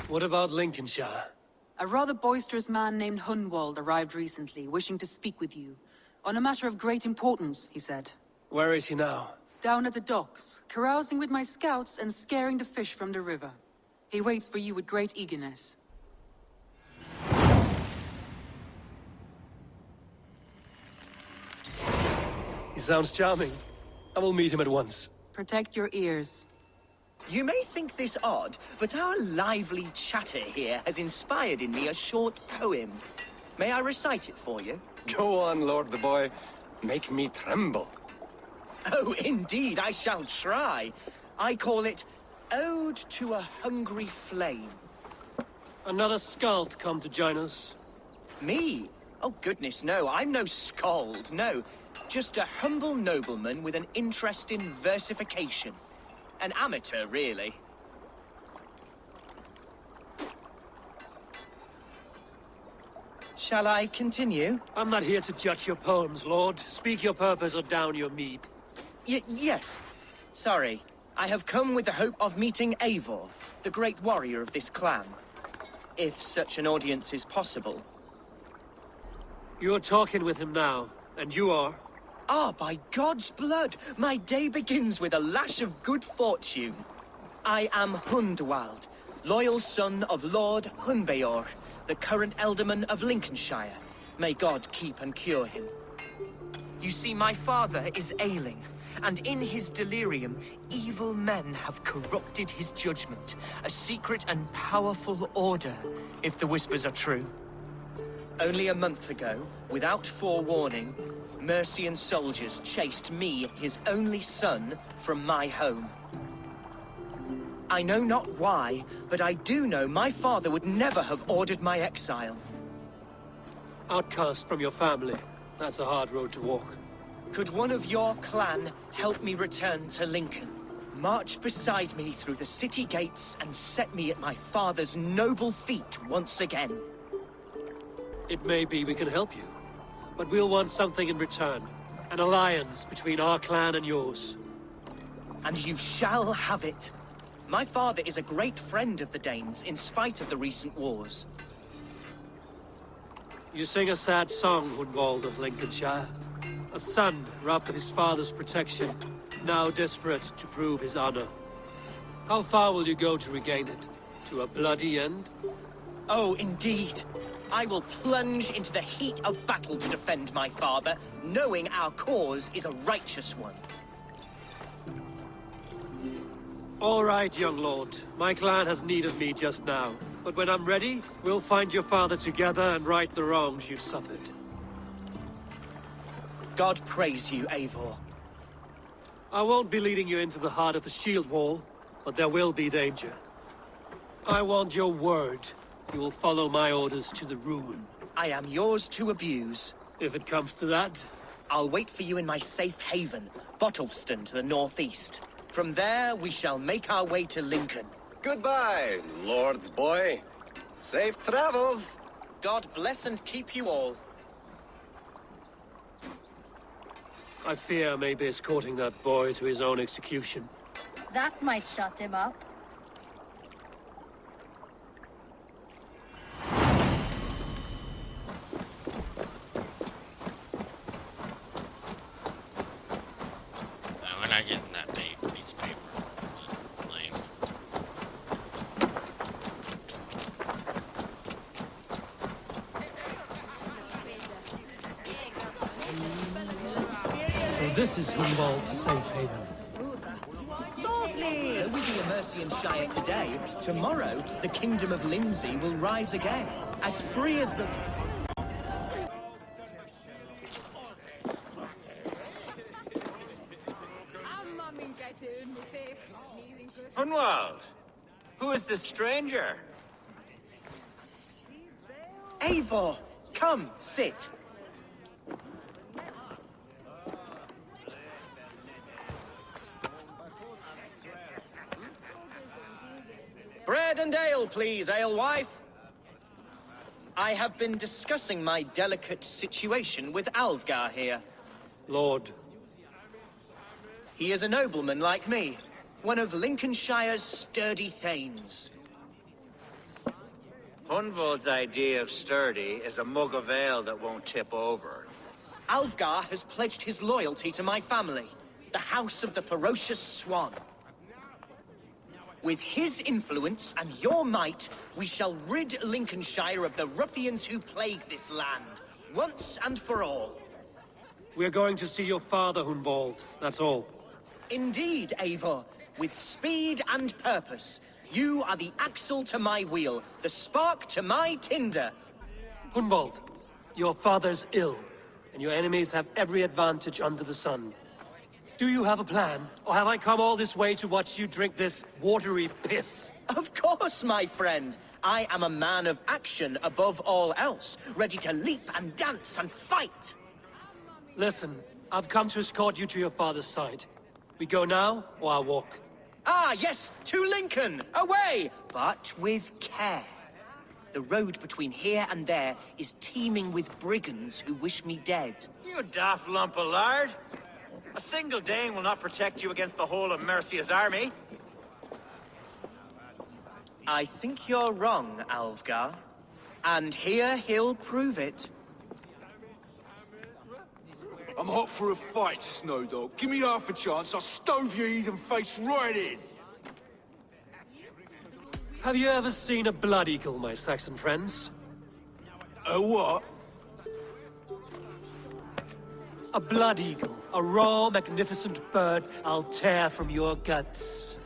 What about Lincolnshire? A rather boisterous man named Hunwald arrived recently, wishing to speak with you. On a matter of great importance, he said. Where is he now? Down at the docks, carousing with my scouts and scaring the fish from the river. He waits for you with great eagerness. He sounds charming. I will meet him at once. Protect your ears. You may think this odd, but our lively chatter here has inspired in me a short poem. May I recite it for you? Go on, Lord the Boy. Make me tremble. Oh, indeed, I shall try. I call it Ode to a Hungry Flame. Another skald come to join us. Me? Oh, goodness, no. I'm no skald, no. Just a humble nobleman with an interest in versification. An amateur, really. Shall I continue? I'm not here to judge your poems, Lord. Speak your purpose or down your mead. Yes. Sorry. I have come with the hope of meeting Eivor, the great warrior of this clan. If such an audience is possible. You're talking with him now, and you are? Ah, by God's blood! My day begins with a lash of good fortune. I am Hunwald, loyal son of Lord Hunbeor, the current Alderman of Lincolnshire. May God keep and cure him. You see, my father is ailing, and in his delirium, evil men have corrupted his judgment. A secret and powerful order, if the whispers are true. Only a month ago, without forewarning, Mercian soldiers chased me, his only son, from my home. I know not why, but I do know my father would never have ordered my exile. Outcast from your family. That's a hard road to walk. Could one of your clan help me return to Lincoln? March beside me through the city gates and set me at my father's noble feet once again. It may be we can help you, but we'll want something in return. An alliance between our clan and yours. And you shall have it. My father is a great friend of the Danes, in spite of the recent wars. You sing a sad song, Hunwald of Lincolnshire. A son robbed of his father's protection, now desperate to prove his honor. How far will you go to regain it? To a bloody end? Oh, indeed. I will plunge into the heat of battle to defend my father, knowing our cause is a righteous one. All right, young lord. My clan has need of me just now. But when I'm ready, we'll find your father together and right the wrongs you've suffered. God praise you, Eivor. I won't be leading you into the heart of the shield wall, but there will be danger. I want your word. You will follow my orders to the ruin. I am yours to abuse. If it comes to that. I'll wait for you in my safe haven, Bottleston to the northeast. From there, we shall make our way to Lincoln. Goodbye, Lord Boy. Safe travels. God bless and keep you all. I fear I may be escorting that boy to his own execution. That might shut him up. We're not getting that piece of paper. Lame. So this is Hunwald's safe haven. Though we be a Mercian Shire today, tomorrow the Kingdom of Lindsey will rise again, as free as the... Hunwald, who is this stranger? Eivor, come, sit. Bread and ale, please, alewife. I have been discussing my delicate situation with Alvgar here. Lord. He is a nobleman like me, one of Lincolnshire's sturdy thanes. Hunwald's idea of sturdy is a mug of ale that won't tip over. Alfgar has pledged his loyalty to my family, the House of the Ferocious Swan. With his influence and your might, we shall rid Lincolnshire of the ruffians who plague this land, once and for all. We're going to see your father, Hunwald. That's all. Indeed, Eivor. With speed and purpose. You are the axle to my wheel, the spark to my tinder. Hunwald, your father's ill, and your enemies have every advantage under the sun. Do you have a plan, or have I come all this way to watch you drink this watery piss? Of course, my friend. I am a man of action above all else, ready to leap and dance and fight. Listen, I've come to escort you to your father's side. We go now, or I'll walk. Ah, yes, to Lincoln! Away! But with care. The road between here and there is teeming with brigands who wish me dead. You daft lump of lard! A single Dane will not protect you against the whole of Mercia's army. I think you're wrong, Alfgar. And here he'll prove it. I'm hot for a fight, Snowdog. Give me half a chance, I'll stove your heathen face right in. Have you ever seen a blood eagle, my Saxon friends? A what? A blood eagle. A raw, magnificent bird I'll tear from your guts.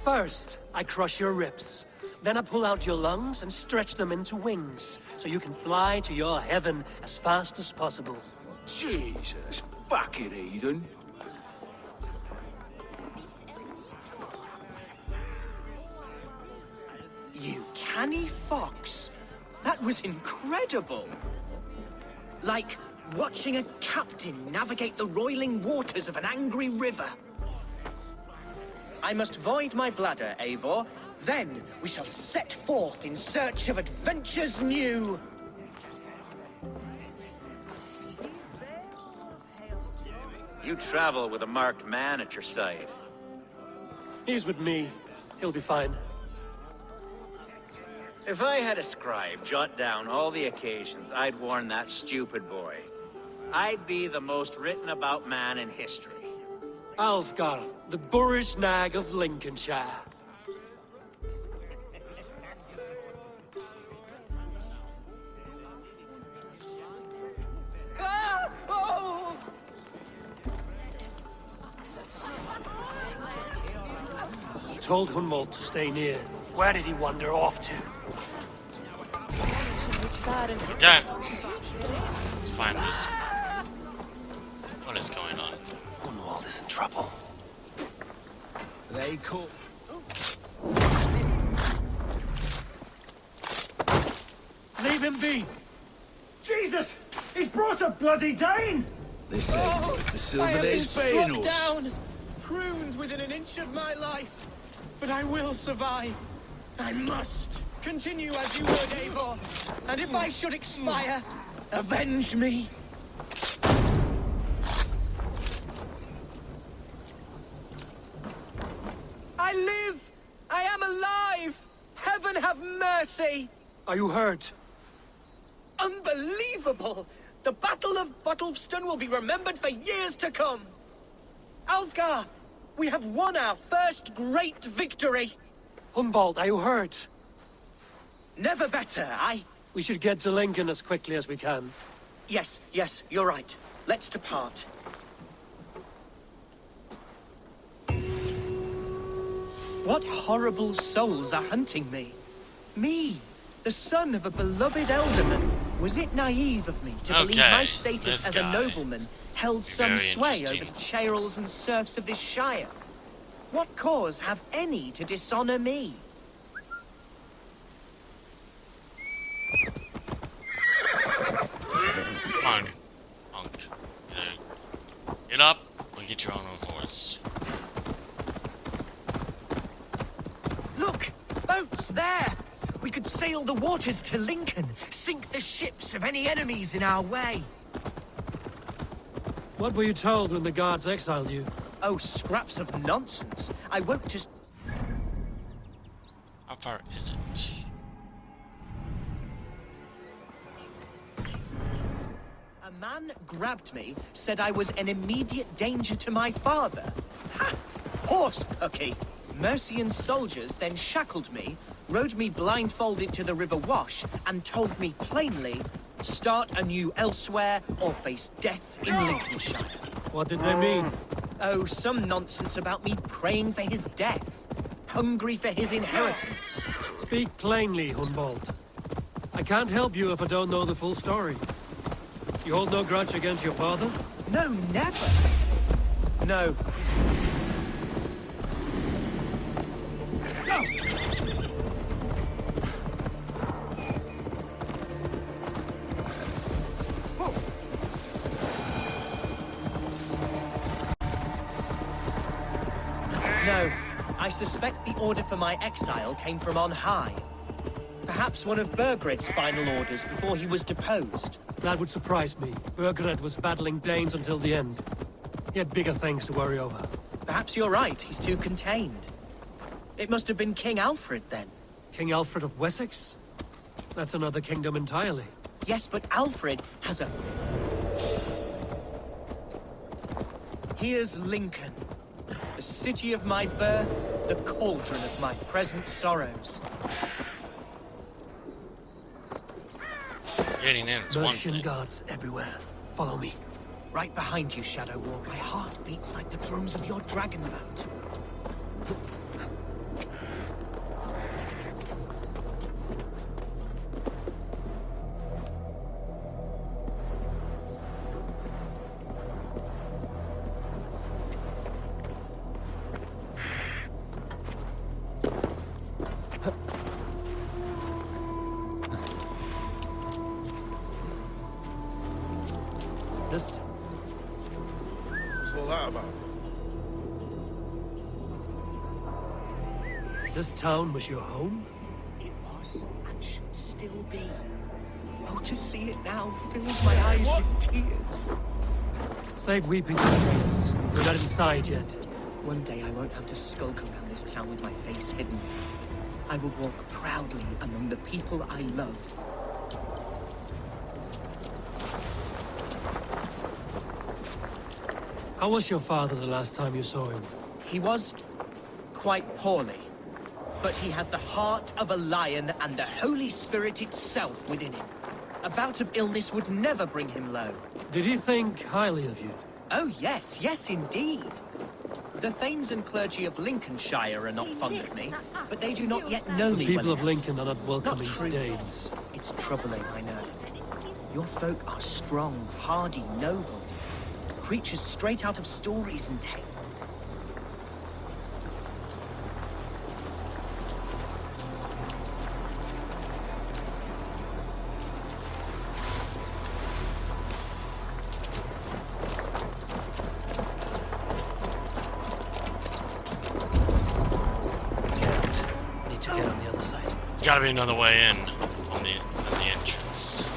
First, I crush your ribs. Then I pull out your lungs and stretch them into wings, so you can fly to your heaven as fast as possible. Jesus, fucking heathen. You canny fox. That was incredible. Like watching a captain navigate the roiling waters of an angry river. I must void my bladder, Eivor. Then we shall set forth in search of adventures new. You travel with a marked man at your side. He's with me. He'll be fine. If I had a scribe jot down all the occasions I'd warn that stupid boy, I'd be the most written about man in history. Alfgar, the boorish nag of Lincolnshire. Ah! Oh! He told Hunwald to stay near. Where did he wander off to? Okay. Let's find this. What is going on? Hunwald is in trouble. They call... Leave him be! Jesus! He's brought a bloody Dane! This ain't the I silver have been there's struck Banos. down, pruned within an inch of my life, but I will survive. I must continue as you would, Eivor. And if I should expire, avenge me. I live! I am alive! Heaven have mercy! Are you hurt? Unbelievable! The Battle of Bottleston will be remembered for years to come! Alfgar, we have won our first great victory! Hunwald, are you hurt? Never better, We should get to Lincoln as quickly as we can. Yes, you're right. Let's depart. What horrible souls are hunting me? Me, the son of a beloved elderman. Was it naive of me to believe my status as a nobleman held some sway over the churls and serfs of this shire? What cause have any to dishonor me? Come on, punk. Get up or get your own horse. Look! Boats there! We could sail the waters to Lincoln, sink the ships of any enemies in our way. What were you told when the guards exiled you? Oh, scraps of nonsense. I won't just... I far is it? A man grabbed me, said I was an immediate danger to my father. Ha! Horse pucky! Mercian soldiers then shackled me, rode me blindfolded to the River Wash, and told me plainly, start anew elsewhere or face death in Lincolnshire. What did they mean? Oh, some nonsense about me praying for his death, hungry for his inheritance. Speak plainly, Hunwald. I can't help you if I don't know the full story. You hold no grudge against your father? No, never. No. No, I suspect the order for my exile came from on high. Perhaps one of Burgred's final orders before he was deposed. That would surprise me. Burgred was battling Danes until the end. He had bigger things to worry over. Perhaps you're right, he's too contained. It must have been King Alfred, then. King Alfred of Wessex? That's another kingdom entirely. Yes, but Alfred has a... Here's Lincoln. The city of my birth, the cauldron of my present sorrows. Getting in is one Mercian thing. guards everywhere. Follow me. Right behind you, Shadow Walk. My heart beats like the drums of your dragon boat. What's all that about? This town was your home? It was, and should still be. Oh, to see it now fills my eyes with tears. Save weeping for us. We're not inside yet. One day I won't have to skulk around this town with my face hidden. I will walk proudly among the people I love. How was your father the last time you saw him? He was quite poorly, but he has the heart of a lion and the Holy Spirit itself within him. A bout of illness would never bring him low. Did he think highly of you? Oh yes, yes indeed. The thanes and clergy of Lincolnshire are not fond of me, but they do not yet know The me people well of enough. Lincoln are not welcoming true. Danes. It's troubling, I know. Your folk are strong, hardy, noble. Creatures straight out of stories and tales. Need to get on the other side. There's gotta be another way in on the entrance.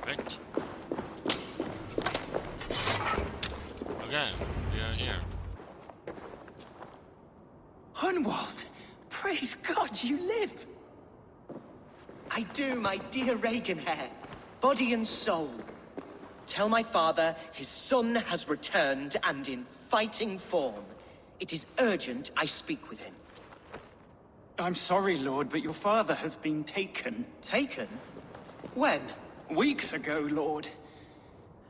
Perfect. Okay, we are here. Hunwald! Praise God you live! I do, my dear Reaganhair. Body and soul. Tell my father his son has returned and in fighting form. It is urgent I speak with him. I'm sorry, Lord, but your father has been taken. Taken? When? Weeks ago, Lord.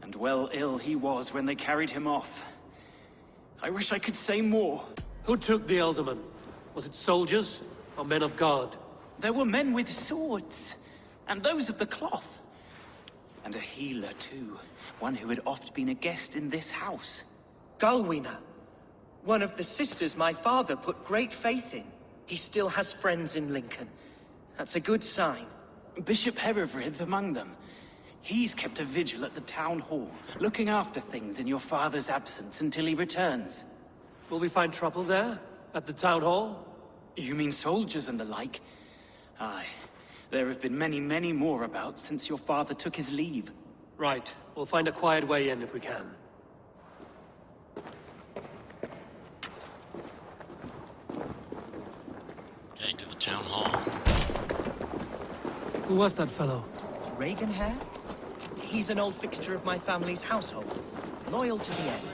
And well ill he was when they carried him off. I wish I could say more. Who took the Elderman? Was it soldiers or men of God? There were men with swords, and those of the cloth. And a healer, too. One who had oft been a guest in this house. Galwina, one of the sisters my father put great faith in. He still has friends in Lincoln. That's a good sign. Bishop Herefrith among them. He's kept a vigil at the town hall, looking after things in your father's absence until he returns. Will we find trouble there? At the town hall? You mean soldiers and the like? Aye. There have been many, many more about since your father took his leave. Right. We'll find a quiet way in if we can. Getting to the town hall. Who was that fellow? Reagan Hare? He's an old fixture of my family's household. Loyal to the end.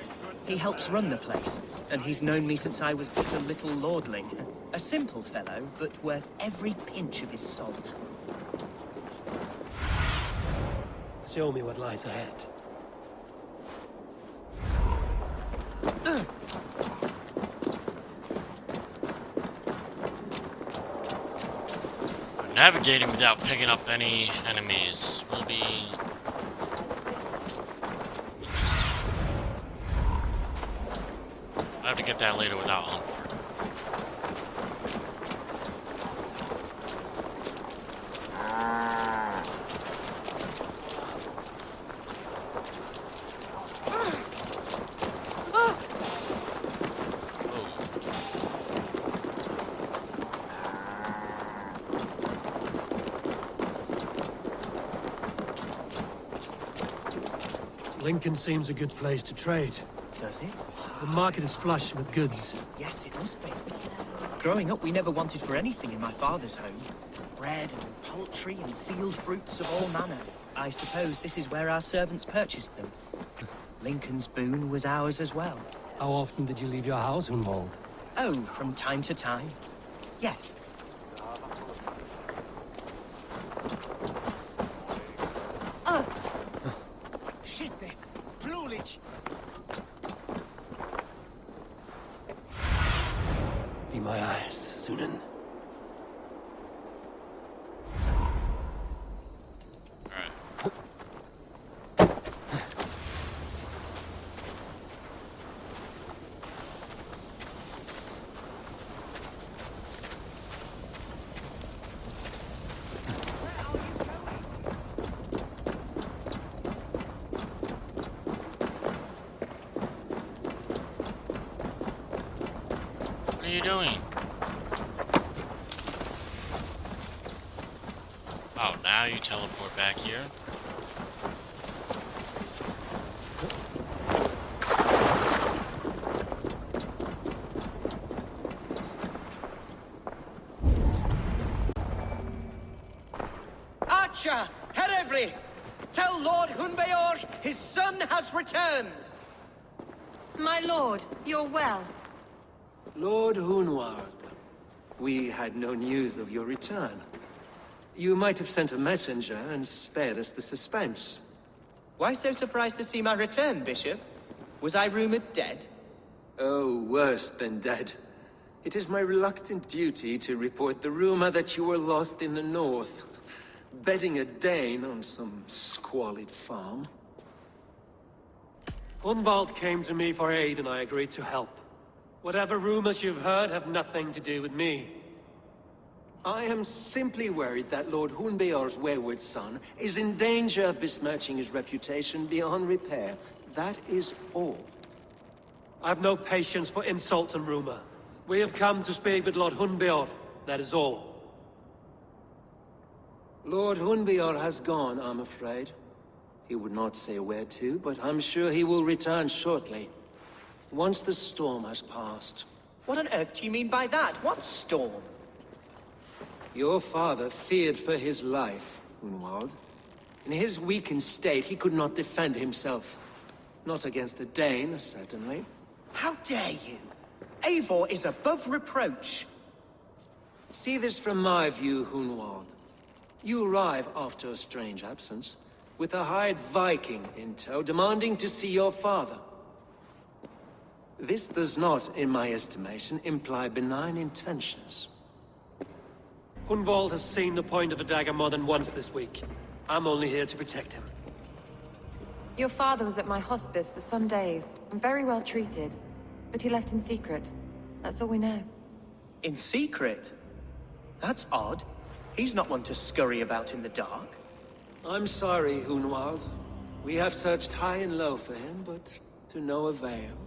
He helps run the place, and he's known me since I was just a little lordling. A simple fellow, but worth every pinch of his salt. Show me what lies ahead. Navigating without picking up any enemies will be interesting. I have to get that later without Hunwald. Lincoln seems a good place to trade. Does it? The market is flush with goods. Yes, it must be. Growing up, we never wanted for anything in my father's home. Bread and poultry and field fruits of all manner. I suppose this is where our servants purchased them. Lincoln's boon was ours as well. How often did you leave your house, Hunwald? Oh, from time to time. Yes. Be my eyes, Sunan. What are you doing? Oh, now you teleport back here? Archer! Herefrith! Tell Lord Hunbeor his son has returned! My lord, you're well. Lord Hunwald, we had no news of your return. You might have sent a messenger and spared us the suspense. Why so surprised to see my return, Bishop? Was I rumored dead? Oh, worse than dead. It is my reluctant duty to report the rumor that you were lost in the north, bedding a Dane on some squalid farm. Hunwald came to me for aid and I agreed to help. Whatever rumors you've heard have nothing to do with me. I am simply worried that Lord Hunbeor's wayward son is in danger of besmirching his reputation beyond repair. That is all. I have no patience for insult and rumor. We have come to speak with Lord Hunbeor, that is all. Lord Hunbeor has gone, I'm afraid. He would not say where to, but I'm sure he will return shortly. Once the storm has passed. What on earth do you mean by that? What storm? Your father feared for his life, Hunwald. In his weakened state, he could not defend himself. Not against a Dane, certainly. How dare you? Eivor is above reproach. See this from my view, Hunwald. You arrive after a strange absence, with a hired Viking in tow, demanding to see your father. This does not, in my estimation, imply benign intentions. Hunwald has seen the point of a dagger more than once this week. I'm only here to protect him. Your father was at my hospice for some days, and very well treated. But he left in secret. That's all we know. In secret? That's odd. He's not one to scurry about in the dark. I'm sorry, Hunwald. We have searched high and low for him, but to no avail.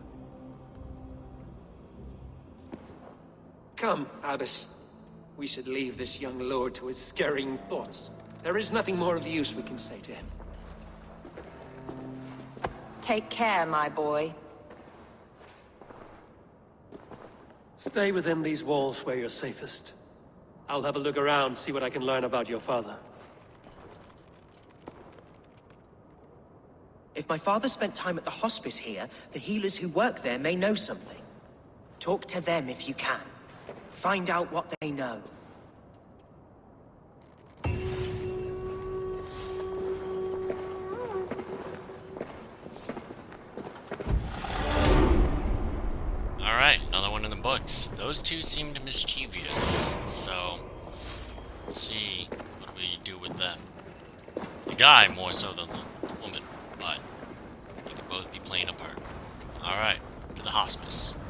Come, Abbess. We should leave this young lord to his scurrying thoughts. There is nothing more of use we can say to him. Take care, my boy. Stay within these walls where you're safest. I'll have a look around, see what I can learn about your father. If my father spent time at the hospice here, the healers who work there may know something. Talk to them if you can. Find out what they know. Alright, another one in the books. Those two seemed mischievous, so we'll see what we do with them. The guy more so than the woman, but they could both be playing a part. Alright, to the hospice.